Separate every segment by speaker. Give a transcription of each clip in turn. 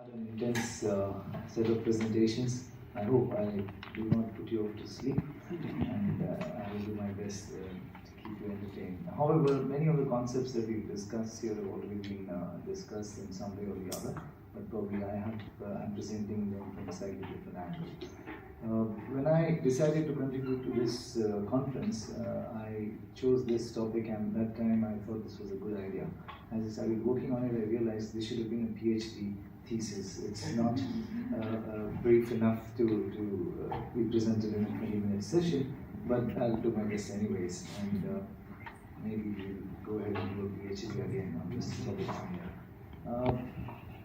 Speaker 1: had an intense set of presentations. I hope I do not put you off to sleep, and I will do my best to keep you entertained. However, many of the concepts that we've discussed here have already been discussed in some way or the other, but probably I'm presenting them from a slightly different angle. When I decided to contribute to this conference, I chose this topic, and at that time I thought this was a good idea. As I started working on it, I realized this should have been a PhD thesis. It's not brief enough to be presented in a 20-minute session, but I'll do my best anyways, and maybe we'll go ahead and do a PhD again on this topic somewhere.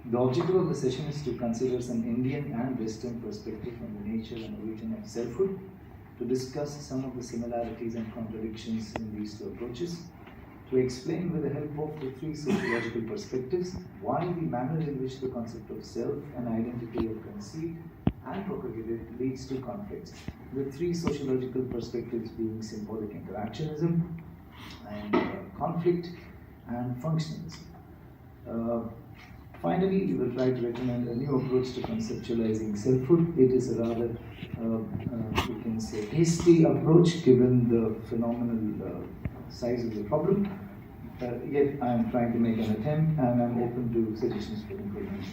Speaker 1: The objective of the session is to consider some Indian and Western perspective on the nature and origin of selfhood, to discuss some of the similarities and contradictions in these two approaches, to explain with the help of the three sociological perspectives why the manner in which the concept of self and identity are conceived and propagated leads to conflicts. The three sociological perspectives being symbolic interactionism, and conflict, and functionalism. Finally, we will try to recommend a new approach to conceptualizing selfhood. It is a rather, you can say, hasty approach given the phenomenal size of the problem. Yet I am trying to make an attempt, and I am open to suggestions for improvement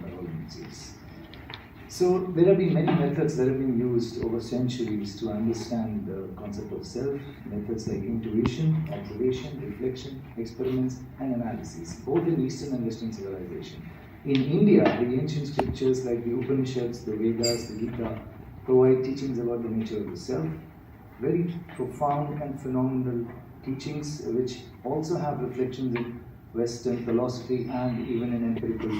Speaker 1: by all means. So there have been many methods that have been used over centuries to understand the concept of self. Methods like intuition, observation, reflection, experiments, and analyses, both in Eastern and Western civilization. In India, the ancient scriptures like the Upanishads, the Vedas, the Gita provide teachings about the nature of the self. Very profound and phenomenal teachings, which also have reflections in Western philosophy and even in empirical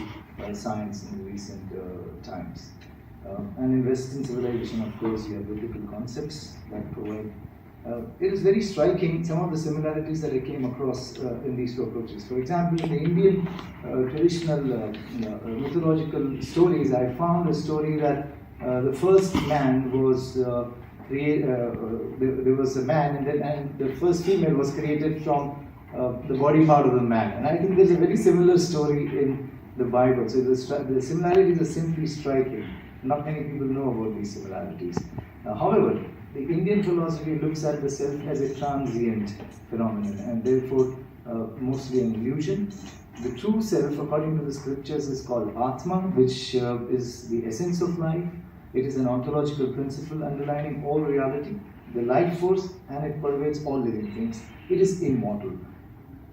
Speaker 1: science in recent times. And in Western civilization, of course, you have biblical concepts that provide. It is very striking some of the similarities that I came across in these two approaches. For example, in the Indian traditional mythological stories, I found a story that the first man was there was a man, and the first female was created from the body part of the man. And I think there's a very similar story in the Bible. So the similarities are simply striking. Not many people know about these similarities. However, the Indian philosophy looks at the self as a transient phenomenon, and therefore mostly an illusion. The true self, according to the scriptures, is called Atma, which is the essence of life. It is an ontological principle underlying all reality, the life force, and it pervades all living things. It is immortal.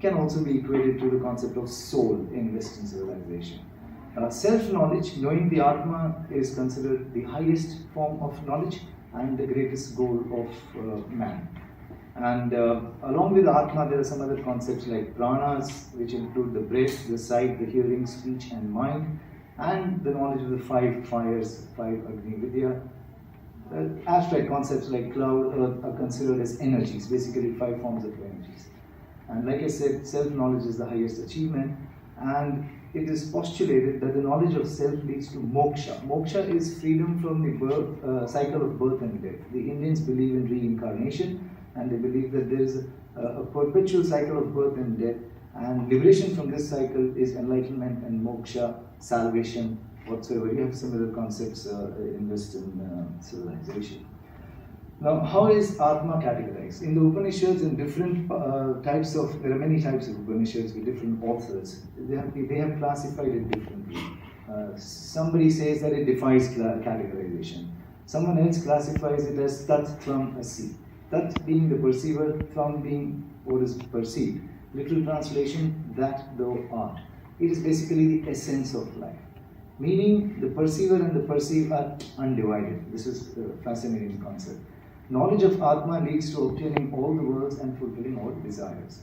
Speaker 1: Can also be equated to the concept of soul in Western civilization. Self-knowledge, knowing the Atma, is considered the highest form of knowledge and the greatest goal of man. And along with Atma, there are some other concepts like pranas, which include the breath, the sight, the hearing, speech, and mind, and the knowledge of the five fires, five Agni Vidya. Abstract concepts like cloud, earth are considered as energies, basically five forms of energies. And like I said, self-knowledge is the highest achievement, and it is postulated that the knowledge of self leads to moksha. Moksha is freedom from the cycle of birth and death. The Indians believe in reincarnation, and they believe that there is a perpetual cycle of birth and death, and liberation from this cycle is enlightenment and moksha, salvation, whatsoever. You have similar concepts in Western civilization. Now, how is Atma categorized? In the Upanishads, in different types of, there are many types of Upanishads with different authors. They have classified it differently. Somebody says that it defies categorization. Someone else classifies it as Tat Tvam Asi. Tat being the perceiver, Tvam being what is perceived. Literal translation, that thou art. It is basically the essence of life. Meaning, the perceiver and the perceived are undivided. This is a fascinating concept. Knowledge of Atma leads to obtaining all the worlds and fulfilling all desires.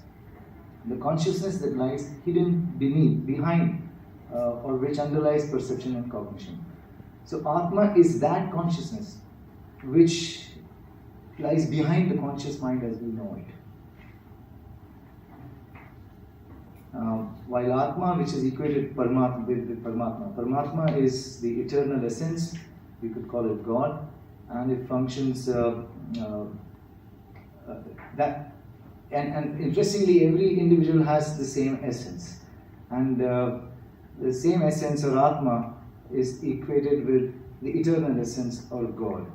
Speaker 1: The consciousness that lies hidden behind, or which underlies perception and cognition. So Atma is that consciousness which lies behind the conscious mind as we know it. While Atma, which is equated with Paramatma. Paramatma is the eternal essence, we could call it God, and it functions and interestingly, every individual has the same essence, and the same essence or Atma is equated with the eternal essence or God.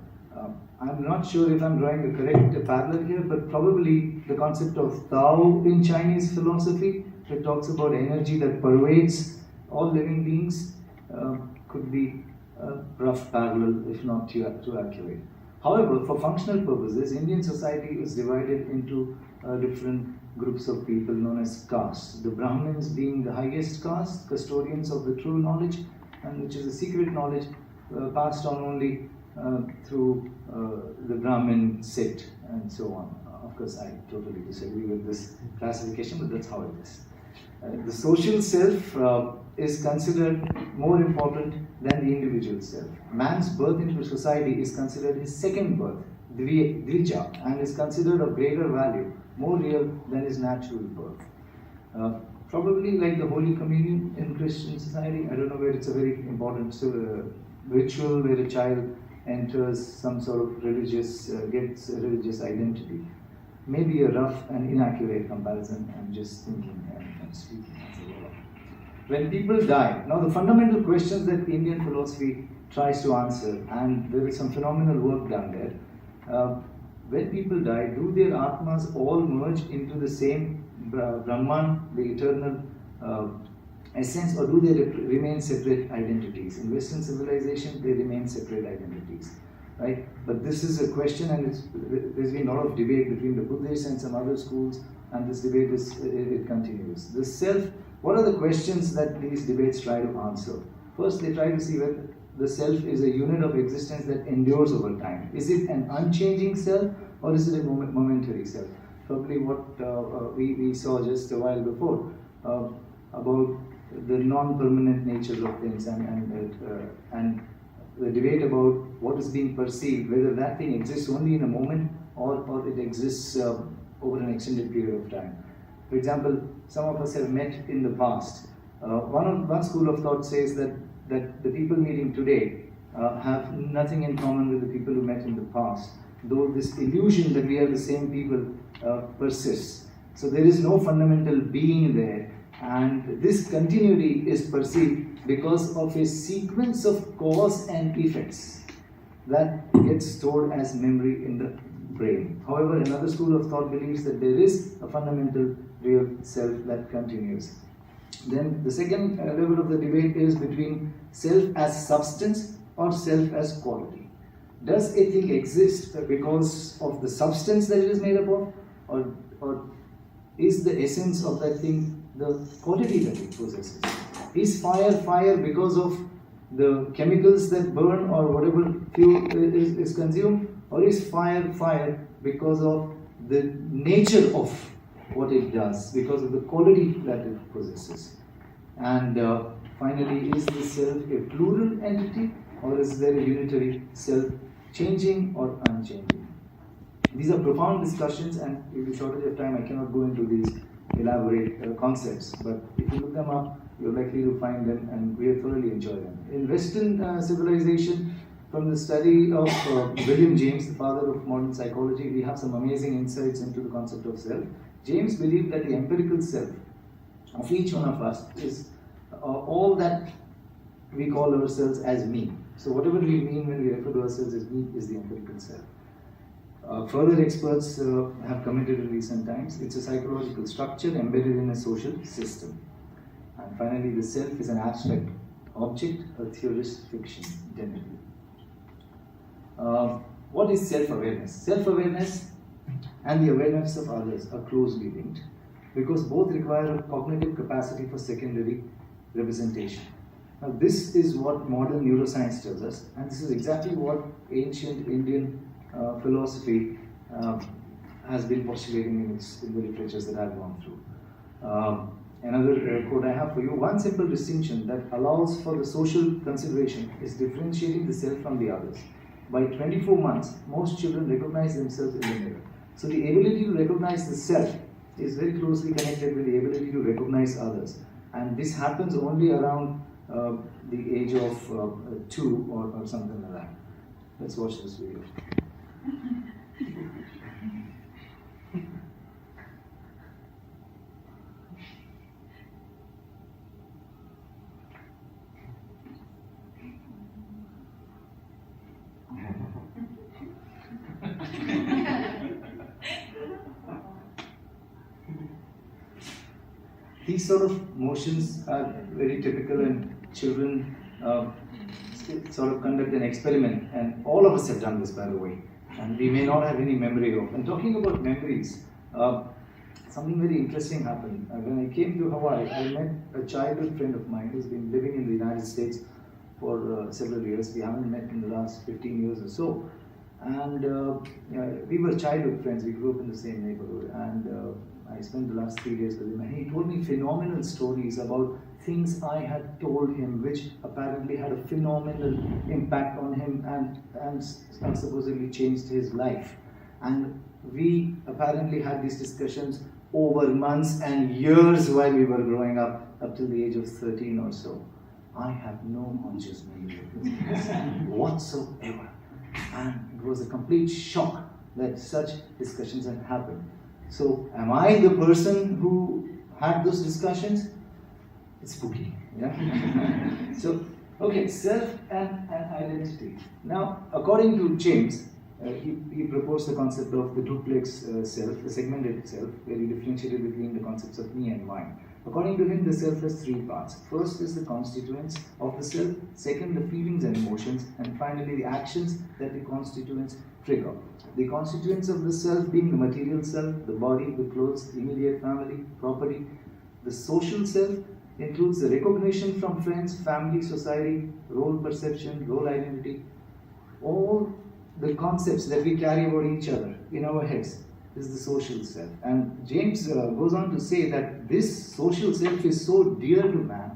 Speaker 1: I'm not sure if I'm drawing the correct parallel here, but probably the concept of Tao in Chinese philosophy, that talks about energy that pervades all living beings, could be a rough parallel, if not too accurate. However, for functional purposes, Indian society is divided into different groups of people known as castes. The Brahmins being the highest caste, custodians of the true knowledge, and which is a secret knowledge passed on only through the Brahmin sect and so on. Of course, I totally disagree with this classification, but that's how it is. The social self is considered more important than the individual self. Man's birth into society is considered his second birth, dvija, and is considered of greater value, more real than his natural birth. Probably like the Holy Communion in Christian society, I don't know where it's a very important ritual where a child enters some sort of religious, gets a religious identity. Maybe a rough and inaccurate comparison, I'm just thinking and speaking as a whole. When people die, now the fundamental questions that Indian philosophy tries to answer, and there is some phenomenal work done there. When people die, do their Atmas all merge into the same Brahman, the eternal essence, or do they remain separate identities? In Western civilization, they remain separate identities, right? But this is a question, and there's been a lot of debate between the Buddhists and some other schools, and this debate it continues. The self, what are the questions that these debates try to answer? First, they try to see whether the self is a unit of existence that endures over time. Is it an unchanging self, or is it a momentary self? Probably what we saw just a while before about the non-permanent nature of things, and the debate about what is being perceived, whether that thing exists only in a moment or it exists over an extended period of time. For example, some of us have met in the past. One school of thought says that the people meeting today have nothing in common with the people who met in the past, though this illusion that we are the same people persists. So there is no fundamental being there, and this continuity is perceived because of a sequence of cause and effects that gets stored as memory in the brain. However, another school of thought believes that there is a fundamental real self that continues. Then the second level of the debate is between self as substance or self as quality. Does a thing exist because of the substance that it is made up of, or is the essence of that thing the quality that it possesses? Is fire because of the chemicals that burn or whatever fuel is consumed, or is fire because of the nature of what it does, because of the quality that it possesses? And finally, is the self a plural entity, or is there a unitary self, changing or unchanging? These are profound discussions, and due to shortage of time, I cannot go into these elaborate concepts. But if you look them up, you're likely to find them, and we have thoroughly enjoyed them. In Western civilization, from the study of William James, the father of modern psychology, we have some amazing insights into the concept of self. James believed that the empirical self of each one of us is all that we call ourselves as me. So whatever we mean when we refer to ourselves as me is the empirical self. Further experts have commented in recent times, it's a psychological structure embedded in a social system. And finally, the self is an abstract object, a theorist fiction, generally. What is self-awareness? Self-awareness and the awareness of others are closely linked, because both require a cognitive capacity for secondary representation. Now, this is what modern neuroscience tells us, and this is exactly what ancient Indian philosophy has been postulating in the literatures that I've gone through. Another quote I have for you: one simple distinction that allows for the social consideration is differentiating the self from the others. By 24 months, most children recognize themselves in the mirror. So the ability to recognize the self is very closely connected with the ability to recognize others. And this happens only around the age of 2 or something like that. Let's watch this video. These sort of motions are very typical, and children sort of conduct an experiment, and all of us have done this, by the way, and we may not have any memory of. And talking about memories, something very interesting happened. When I came to Hawaii, I met a childhood friend of mine who's been living in the United States for several years. We haven't met in the last 15 years or so. And we were childhood friends. We grew up in the same neighborhood. And I spent the last 3 days with him. And he told me phenomenal stories about things I had told him, which apparently had a phenomenal impact on him and supposedly changed his life. And we apparently had these discussions over months and years while we were growing up till the age of 13 or so. I have no conscious memory of this whatsoever. And it was a complete shock that such discussions had happened. So, am I the person who had those discussions? It's spooky, yeah? So, okay, self and identity. Now, according to James, he proposed the concept of the duplex self, the segmented self, where he differentiated between the concepts of me and mine. According to him, the self has 3 parts. First is the constituents of the self, second the feelings and emotions, and finally the actions that the constituents trigger. The constituents of the self being the material self, the body, the clothes, the immediate family, property. The social self includes the recognition from friends, family, society, role perception, role identity, all the concepts that we carry about each other in our heads is the social self. And James goes on to say that this social self is so dear to man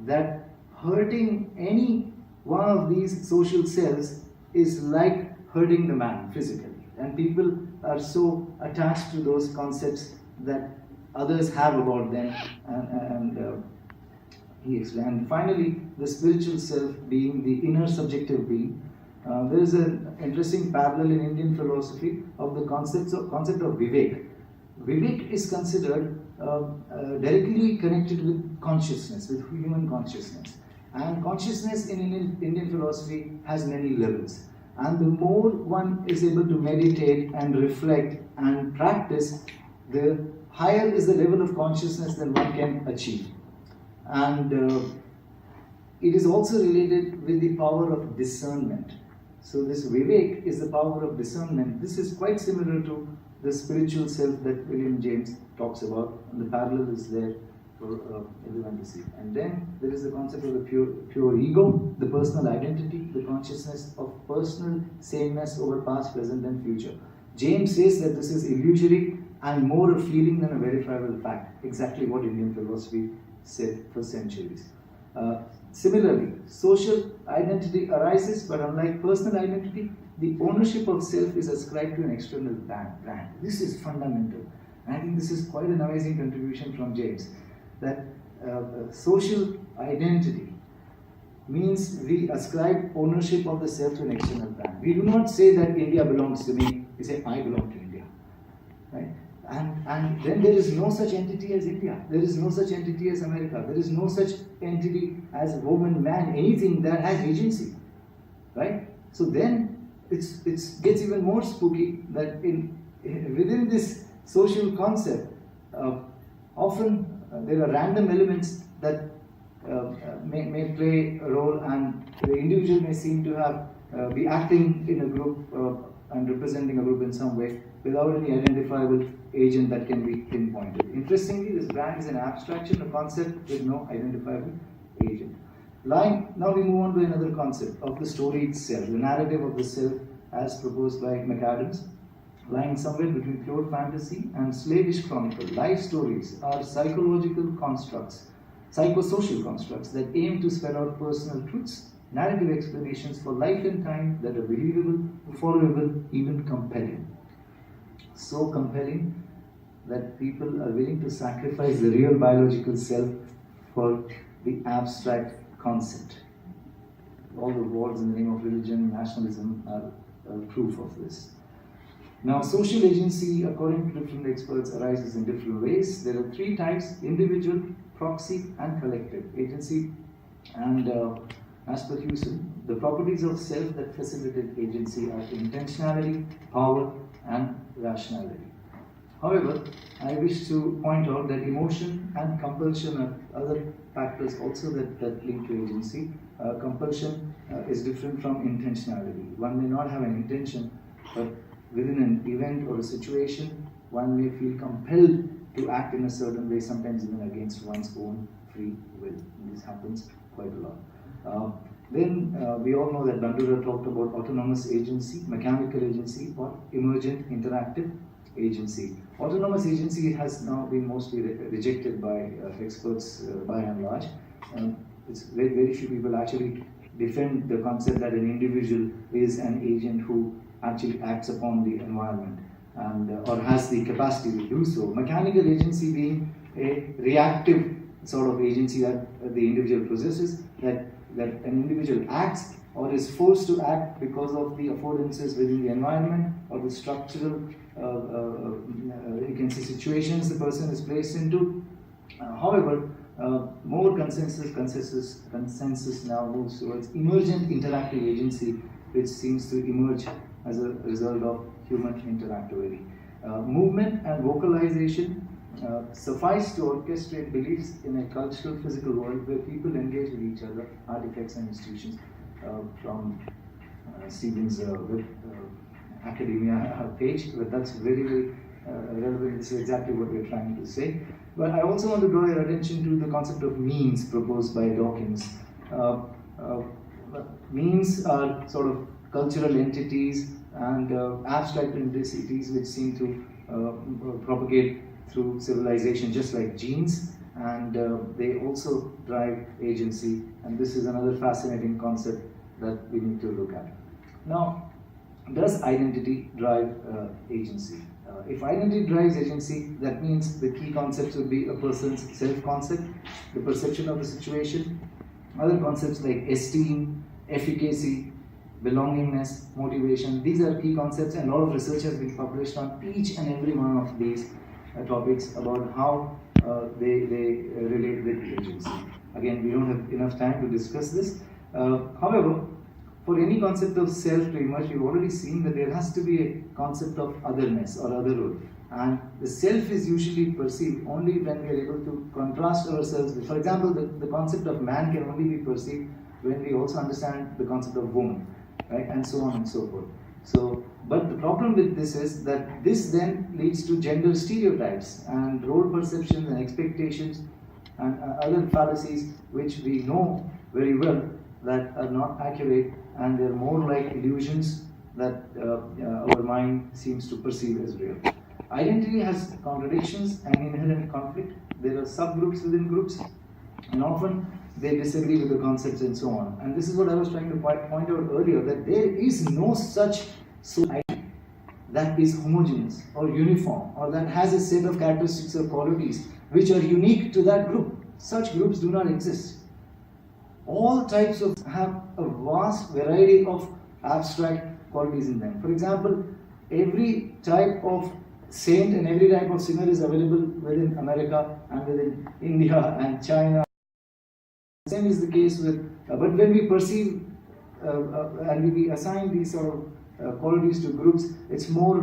Speaker 1: that hurting any one of these social selves is like hurting the man physically. And people are so attached to those concepts that others have about them. And he explained. And finally, the spiritual self being the inner subjective being. There is an interesting parallel in Indian philosophy of the concept of Vivek. Vivek is considered directly connected with consciousness, with human consciousness. And consciousness in Indian philosophy has many levels. And the more one is able to meditate and reflect and practice, the higher is the level of consciousness that one can achieve. And it is also related with the power of discernment. So this Vivek is the power of discernment. This is quite similar to the spiritual self that William James talks about, and the parallel is there for everyone to see. And then there is the concept of the pure ego, the personal identity, the consciousness of personal sameness over past, present and future. James says that this is illusory and more a feeling than a verifiable fact, exactly what Indian philosophy said for centuries. Similarly, social identity arises, but unlike personal identity, the ownership of self is ascribed to an external brand. This is fundamental. And I think this is quite an amazing contribution from James, that social identity means we ascribe ownership of the self to an external brand. We do not say that India belongs to me, we say I belong to India. Right? And then there is no such entity as India. There is no such entity as America. There is no such entity as woman, man, anything that has agency. Right? So then it gets even more spooky that within this social concept, often there are random elements that may play a role, and the individual may seem to have be acting in a group and representing a group in some way without any identifiable agent that can be pinpointed. Interestingly, this brand is an abstraction, a concept with no identifiable agent. Now we move on to another concept of the story itself, the narrative of the self as proposed by McAdams. Lying somewhere between pure fantasy and slavish chronicle, life stories are psychological constructs, psychosocial constructs that aim to spell out personal truths, narrative explanations for life and time that are believable, followable, even compelling. So compelling that people are willing to sacrifice the real biological self for the abstract concept. All the wars in the name of religion, nationalism are proof of this. Now, social agency, according to different experts, arises in different ways. There are 3 types: individual, proxy, and collective agency. And as per Houston, the properties of self that facilitate agency are intentionality, power, and rationality. However, I wish to point out that emotion and compulsion are other factors also that lead to agency. Compulsion is different from intentionality. One may not have an intention, but within an event or a situation, one may feel compelled to act in a certain way, sometimes even against one's own free will. And this happens quite a lot. Then we all know that Bandura talked about autonomous agency, mechanical agency, or emergent interactive agency. Autonomous agency has now been mostly rejected by experts by and large. It's very few people actually defend the concept that an individual is an agent who actually acts upon the environment and or has the capacity to do so. Mechanical agency being a reactive sort of agency that the individual possesses, that an individual acts or is forced to act because of the affordances within the environment or the structural you can say situations the person is placed into. However, more consensus now moves towards emergent interactive agency, which seems to emerge as a result of human interactivity. Movement and vocalization suffice to orchestrate beliefs in a cultural, physical world where people engage with each other, artifacts and institutions. From Stephen's web academia page, but that's very relevant. This is exactly what we're trying to say. But I also want to draw your attention to the concept of means proposed by Dawkins. Means are sort of cultural entities and abstract entities which seem to propagate through civilization, just like genes, and they also drive agency, and this is another fascinating concept that we need to look at. Now, does identity drive agency? If identity drives agency, that means the key concepts would be a person's self-concept, the perception of the situation, other concepts like esteem, efficacy, belongingness, motivation. These are key concepts, and a lot of research has been published on each and every one of these topics about how they relate with agency. Again, we don't have enough time to discuss this. However, for any concept of self to emerge, we've already seen that there has to be a concept of otherness or otherhood. And the self is usually perceived only when we are able to contrast ourselves with, for example, the concept of man can only be perceived when we also understand the concept of woman, right? And so on and so forth. So, but the problem with this is that this then leads to gender stereotypes and role perceptions and expectations and other fallacies which we know very well that are not accurate, and they're more like illusions that our mind seems to perceive as real. Identity has contradictions and inherent conflict. There are subgroups within groups, and often they disagree with the concepts and so on. And this is what I was trying to point out earlier, that there is no such society that is homogeneous or uniform or that has a set of characteristics or qualities which are unique to that group. Such groups do not exist. All types of have a vast variety of abstract qualities in them. For example, every type of saint and every type of sinner is available within America and within India and China. Same is the case with, but when we perceive and we assign these sort of qualities to groups, it's more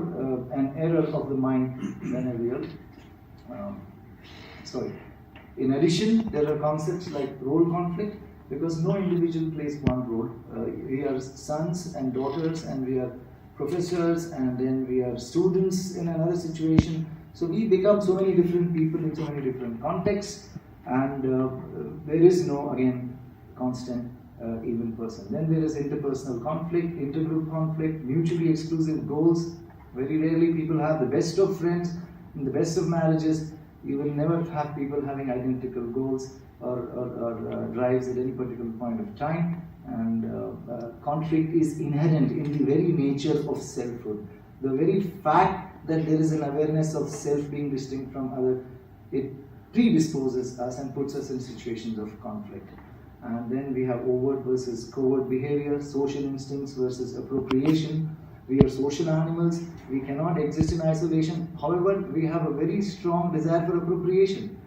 Speaker 1: an error of the mind than a real. In addition, there are concepts like role conflict, because no individual plays one role. We are sons and daughters, and we are professors, and then we are students in another situation. So we become so many different people in so many different contexts, and there is no, again, constant even person. Then there is interpersonal conflict, intergroup conflict, mutually exclusive goals. Very rarely people have the best of friends, in the best of marriages. You will never have people having identical goals or drives at any particular point of time, and conflict is inherent in the very nature of selfhood. The very fact that there is an awareness of self being distinct from other, it predisposes us and puts us in situations of conflict. And then we have overt versus covert behavior, social instincts versus appropriation. We are social animals, we cannot exist in isolation. However, we have a very strong desire for appropriation.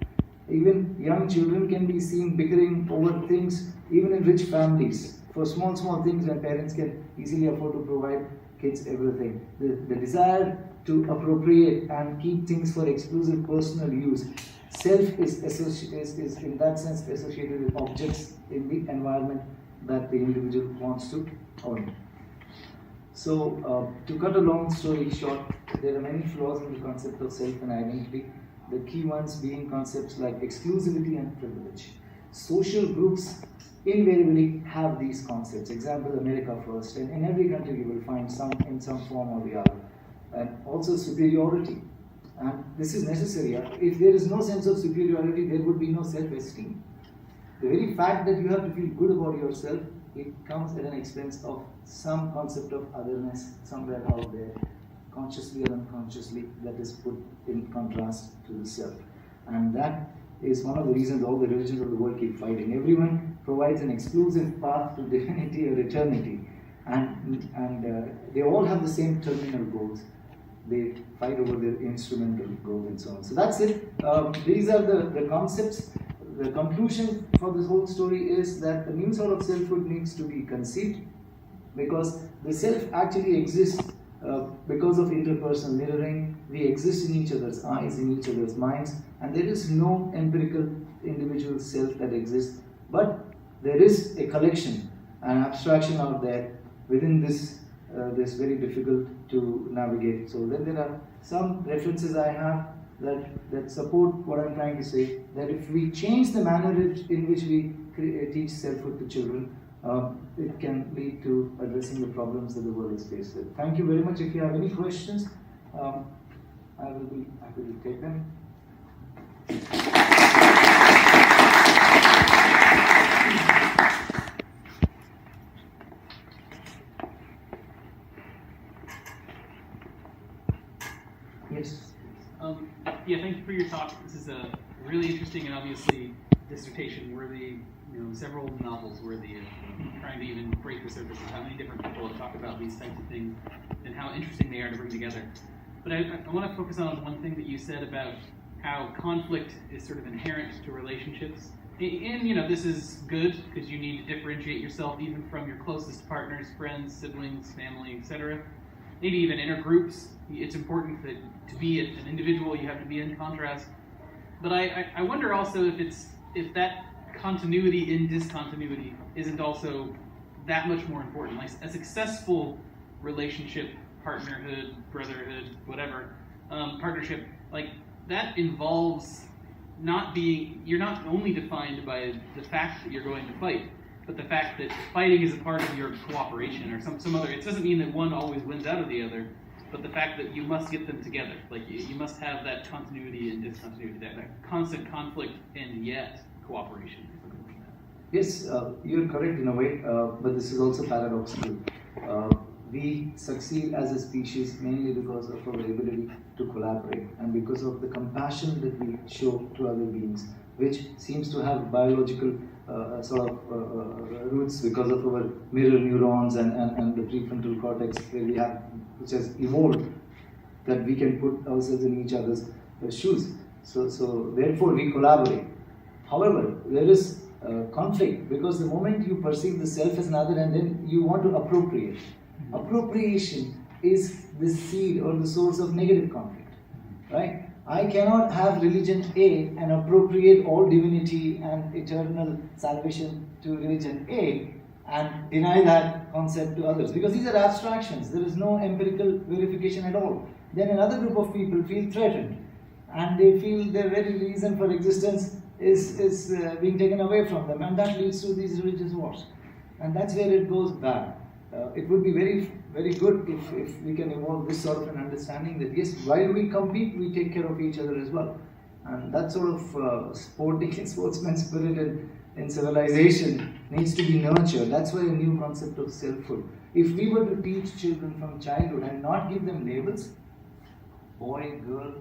Speaker 1: Even young children can be seen bickering over things, even in rich families. For small things when parents can easily afford to provide kids everything. The desire to appropriate and keep things for exclusive personal use. Self is in that sense associated with objects in the environment that the individual wants to own. So, to cut a long story short, there are many flaws in the concept of self and identity. The key ones being concepts like exclusivity and privilege. Social groups invariably have these concepts. Example, America first, and in every country you will find some in some form or the other. And also superiority. And this is necessary. If there is no sense of superiority, there would be no self-esteem. The very fact that you have to feel good about yourself, it comes at an expense of some concept of otherness somewhere out there, consciously or unconsciously, that is put in contrast to the self. And that is one of the reasons all the religions of the world keep fighting. Everyone provides an exclusive path to divinity or eternity. And they all have the same terminal goals. They fight over their instrumental goals and so on. So that's it. These are the concepts. The conclusion for this whole story is that the new sort of selfhood needs to be conceived, because the self actually exists because of interpersonal mirroring. We exist in each other's eyes, in each other's minds, and there is no empirical individual self that exists, but there is a collection, an abstraction out there within this very difficult to navigate. So then there are some references I have that support what I'm trying to say, that if we change the manner in which we teach selfhood to children, it can lead to addressing the problems that the world is faced with. Thank you very much. If you have any questions, I will be happy to take them. Yes.
Speaker 2: Yeah, thank you for your talk. This is a really interesting and obviously dissertation worthy, several novels worthy of trying to even break the surface of how many different people have talked about these types of things and how interesting they are to bring together. But I want to focus on one thing that you said about how conflict is sort of inherent to relationships. And this is good because you need to differentiate yourself even from your closest partners, friends, siblings, family, etc. Maybe even inner groups. It's important that to be an individual, you have to be in contrast. But I wonder also if that continuity in discontinuity isn't also that much more important. Like a successful relationship, partnerhood, brotherhood, whatever, partnership, like that involves you're not only defined by the fact that you're going to fight, but the fact that fighting is a part of your cooperation or some other. It doesn't mean that one always wins out of the other, but the fact that you must get them together. Like you must have that continuity and discontinuity, that constant conflict and yet cooperation.
Speaker 1: Yes, you're correct in a way, but this is also paradoxical. We succeed as a species mainly because of our ability to collaborate and because of the compassion that we show to other beings, which seems to have biological roots because of our mirror neurons and the prefrontal cortex which has evolved, that we can put ourselves in each other's shoes. So therefore we collaborate. However, there is conflict because the moment you perceive the self as another and then you want to appropriate. Appropriation is the seed or the source of negative conflict, right? I cannot have religion A and appropriate all divinity and eternal salvation to religion A and deny that concept to others, because these are abstractions. There is no empirical verification at all. Then another group of people feel threatened and they feel their very reason for existence is being taken away from them, and that leads to these religious wars. And that's where it goes bad. It would be very, very good if we can evolve this sort of an understanding that yes, while we compete, we take care of each other as well. And that sort of sportsman spirit in civilization needs to be nurtured. That's why a new concept of selfhood. If we were to teach children from childhood and not give them labels, boy, girl,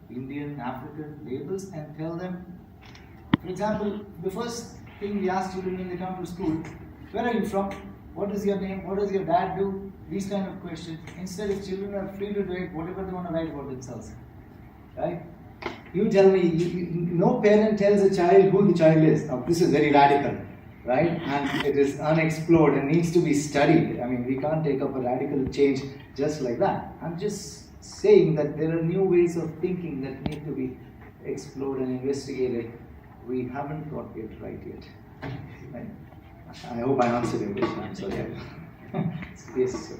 Speaker 1: Indian, African labels, and tell them, for example, the first thing we ask children when they come to school, where are you from? What is your name? What does your dad do? These kind of questions. Instead, if children are free to write whatever they want to write about themselves, right? You tell me, no parent tells a child who the child is. Now, this is very radical, right? And it is unexplored and needs to be studied. I mean, we can't take up a radical change just like that. I'm just saying that there are new ways of thinking that need to be explored and investigated. We haven't got it right yet. Right? I hope I answered your question. I'm sorry. Yes, sir.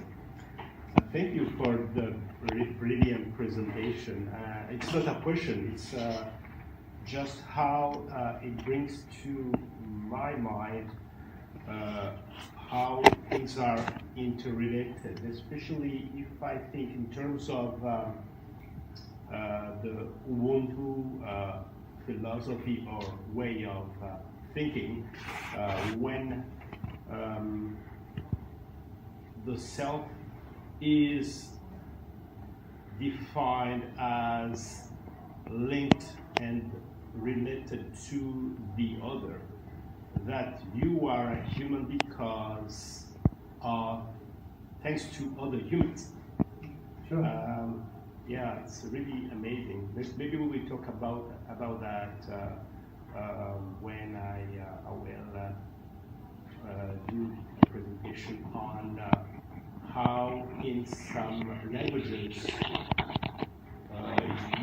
Speaker 3: Thank you for the brilliant presentation. It's not a question, it's just how it brings to my mind how things are interrelated, especially if I think in terms of the Ubuntu philosophy or way of thinking, when the self is defined as linked and related to the other, that you are a human because thanks to other humans.
Speaker 1: Sure.
Speaker 3: Yeah, it's really amazing. Maybe we will talk about that when I will do a presentation on how in some languages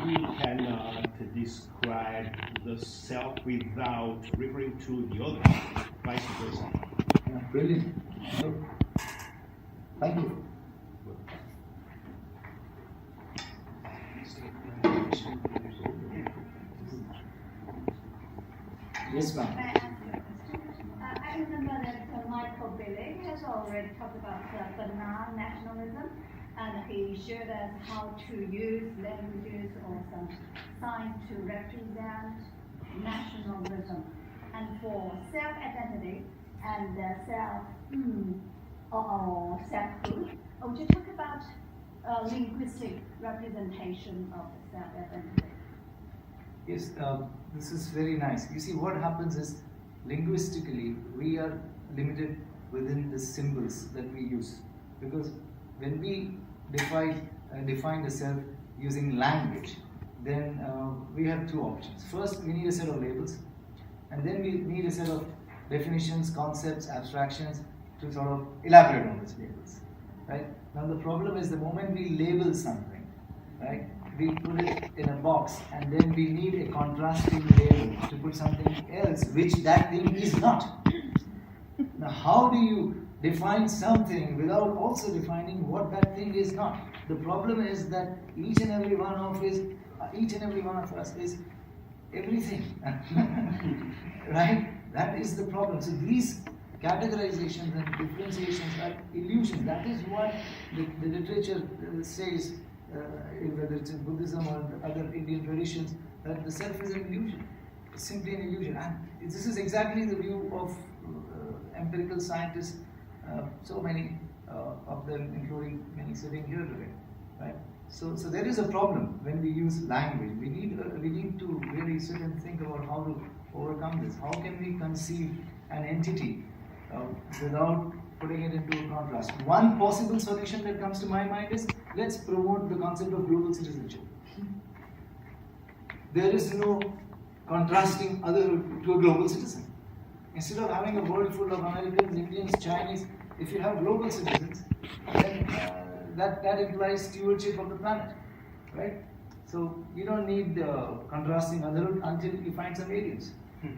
Speaker 3: you cannot describe the self without referring to the other, vice versa.
Speaker 1: Yeah, brilliant. Sure. Thank you. Yes, ma'am.
Speaker 4: I remember that Michael Billig has already talked about banal nationalism, and he showed us how to use languages or some signs to represent nationalism. And for self-identity and self-hood, would you talk about linguistic representation of self-identity?
Speaker 1: Yes, this is very nice. You see, what happens is, linguistically, we are limited within the symbols that we use. Because when we define the self using language, then we have two options. First, we need a set of labels, and then we need a set of definitions, concepts, abstractions to sort of elaborate on these labels. Right? Now the problem is, the moment we label something, right, we put it in a box, and then we need a contrasting label to put something else which that thing is not. Now how do you define something without also defining what that thing is not? The problem is that each and every one of us is everything. Right? That is the problem. So these categorizations and differentiations are illusions. That is what the literature says, whether it's in Buddhism or other Indian traditions, that the self is an illusion. It's simply an illusion. And this is exactly the view of empirical scientists, so many of them, including many sitting here today. Right? So there is a problem when we use language. We need to really sit and think about how to overcome this. How can we conceive an entity without putting it into a contrast? One possible solution that comes to my mind is, let's promote the concept of global citizenship. There is no contrasting other to a global citizen. Instead of having a world full of Americans, Indians, Chinese, if you have global citizens, then that implies stewardship of the planet, right? So you don't need contrasting other until you find some aliens.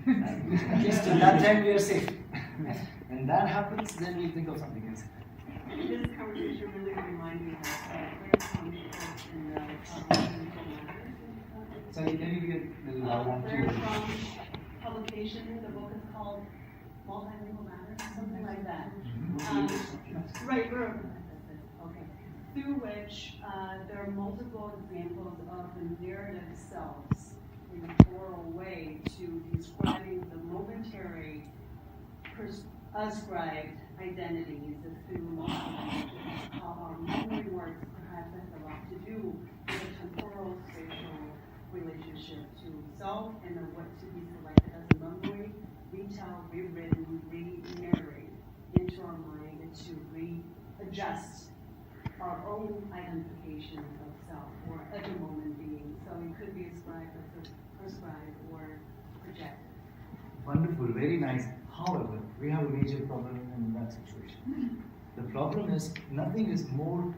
Speaker 1: At least till that time we are safe. When that happens, then we think of something else.
Speaker 5: This conversation really reminded me of Claire's conference in the
Speaker 1: Sorry, can you get a little louder?
Speaker 5: Claire's publication. The book is called Multilingual Matters, something like that. Right, okay. Through which there are multiple examples of the narrative selves in a oral way to describing the momentary ascribed identities through multiple languages. Memory works perhaps has a lot to do with the temporal spatial relationship to self and then what to be selected as a memory, retell, rewritten, re-narrate into our mind and to readjust our own identification of self or every moment being. So it could be ascribed or prescribed or projected.
Speaker 1: wonderful, very nice. However, we have a major problem in that situation. The problem is nothing is more